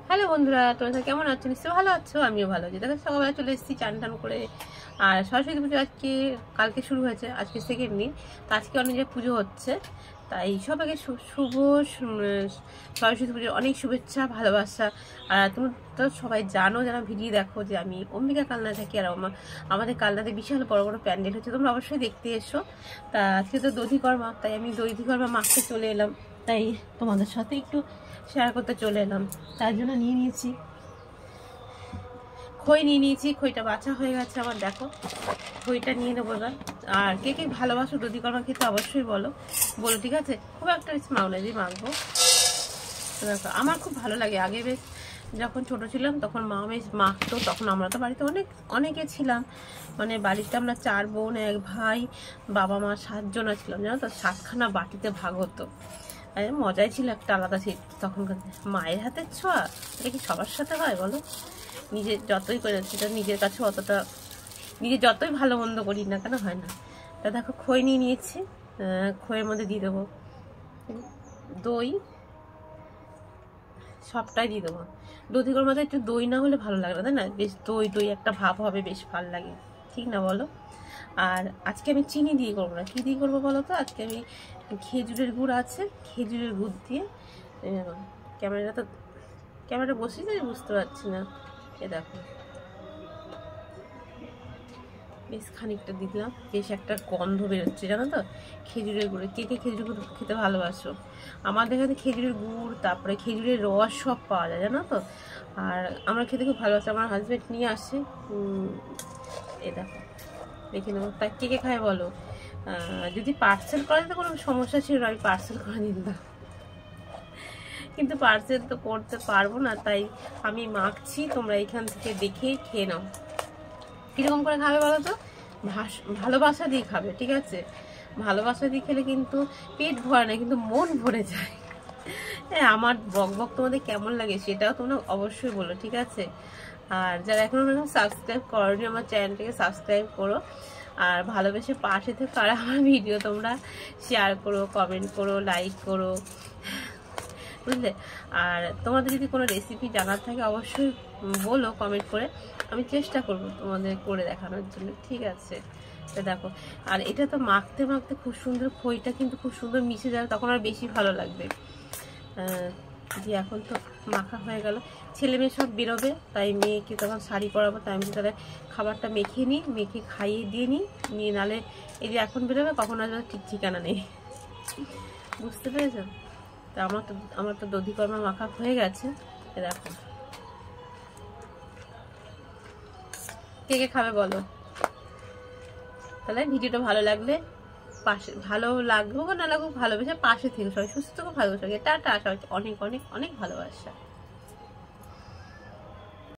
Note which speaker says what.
Speaker 1: Hello বন্ধুরা, তোমরা কেমন আছো? নিশ্চয়ই ভালো আছো, আমিও ভালো আছি। দেখো সকালবেলা চলে এসেছি চান টান করে। আর সরস্বতী পুজো আজকে কালকে শুরু হয়েছে, আজকে সেকেন্ড দিন। তো আজকে অনেক জায়গায় পুজো হচ্ছে, তাই সবাইকে শুভ সরস্বতী পুজোর অনেক শুভেচ্ছা ভালোবাসা। আর তুমি তো সবাই জানো, যারা ভিডিও দেখো, যে আমি অম্বিকা কালনা থাকি। আর আমাদের কালনাতে বিশাল বড় বড় প্যান্ডেল হচ্ছে, তোমরা অবশ্যই দেখতে এসো। তা আজকে তো দধিকর্মা, তাই আমি দধিকর্মা মাখতে চলে এলাম, তাই তোমাদের সাথে একটু শেয়ার করতে চলে এলাম। তার জন্য নিয়ে নিয়েছি খই, খইটা বাছা হয়ে গেছে আমার। দেখো খইটা নিয়ে নেবো এবার। আর কে কে ভালোবাসো দধিকর্মা খেতে অবশ্যই বলো, ঠিক আছে? খুব একটা বেশি মাওলা দিয়ে মাখবো। দেখো আমার খুব ভালো লাগে। আগে বেশ যখন ছোট ছিলাম তখন মা বেশ মাখতো, তখন আমরা তো বাড়িতে অনেকে ছিলাম। মানে বাড়িতে আমরা 4 বোন 1 ভাই, বাবা মা 7 জন ছিলাম, জানো তো? 7খানা বাটিতে ভাগ হতো। মজাই ছিল একটা আলাদা। সেই তখনকার মায়ের হাতের ছোঁয়া, এটা কি সবার সাথে হয় বলো? নিজের যতই করে সেটা নিজের কাছে অতটা, নিজে যতই ভালো মন্দ করি না কেন হয় না। তা দেখো খই নিয়ে নিয়েছি, খইয়ের মধ্যে দিয়ে দেবো দই, সবটাই দিয়ে দেবো। দধিকর্মাতে একটু দই না হলে ভালো লাগে না, তাই না? বেশ দই একটা ভাব হবে, বেশ ভালো লাগে, ঠিক না বলো? আর আজকে আমি চিনি দিয়ে করবো না, কি দিয়ে করবো বলো তো? আজকে আমি খেজুরের গুড় আছে, খেজুরের গুড় দিয়ে। ক্যামেরাটা বসিয়ে যাই, বুঝতে পারছি না। এ দেখো বেশ খানিকটা দিলাম, বেশ একটা গন্ধ বেরোচ্ছে, জানো তো? খেজুরের গুড়ে কে কে খেজুর গুড় খেতে ভালোবাসো? আমাদের এখানে খেজুরের গুড়, তারপরে খেজুরের রস সব পাওয়া যায়, জানো তো? আর আমরা খেতে খুব ভালোবাসি, আমার হাজব্যান্ড নিয়ে আসে। এ দেখো দেখে নেবো। তা কে কে খায় বলো? যদি পার্সেল করা যেত কোনো সমস্যা ছিল না, আমি পার্সেল করে নিতাম, কিন্তু পার্সেল তো করতে পারবো না, তাই আমি মাখছি। তোমরা এখান থেকে দেখে খেয়ে নাও। কীরকম করে খাবে বলো তো? ভালোবাসা দিয়ে খাবে, ঠিক আছে? ভালোবাসা দিয়ে খেলে কিন্তু পেট ভরে না, কিন্তু মন ভরে যায়। হ্যাঁ, আমার বক তোমাদের কেমন লাগে সেটাও তোমরা অবশ্যই বলো, ঠিক আছে? আর যারা এখনো সাবস্ক্রাইব করোনি, আমার চ্যানেলটাকে সাবস্ক্রাইব করো। আর ভালোবেসে পাশে থেকে কারা আমার ভিডিও তোমরা শেয়ার করো, কমেন্ট করো, লাইক করো, বুঝলে? আর তোমাদের যদি কোনো রেসিপি জানার থাকে অবশ্যই বলো কমেন্ট করে, আমি চেষ্টা করব তোমাদের করে দেখানোর জন্য, ঠিক আছে? তো দেখো, আর এটা তো মাখতে মাখতে খুব সুন্দর, খইটা কিন্তু খুব সুন্দর মিশে যাবে, তখন আর বেশি ভালো লাগবে। যে এখন তো মাখা হয়ে গেল, ছেলে মেয়ে সব বেরোবে, তাই মেয়েকে তখন শাড়ি পরাবো, তাই আমি তাহলে খাবারটা মেখে নিই, মেখে খাইয়ে দিয়ে নিয়ে নালে এই যে এখন বেরোবে, কখন আসবে ঠিক ঠিকানা নেই, বুঝতে পেরেছো? তা আমার তো দধিকর্মা মাখা হয়ে গেছে। দেখো কে কে খাবে বলো? তাহলে ভিডিওটা ভালো লাগলে ভালো লাগুক না লাগুক, ভালোবেসে পাশে থেকে সবাই সুস্থ ভালোবাসা, টাটা, সবাই অনেক অনেক অনেক ভালোবাসা।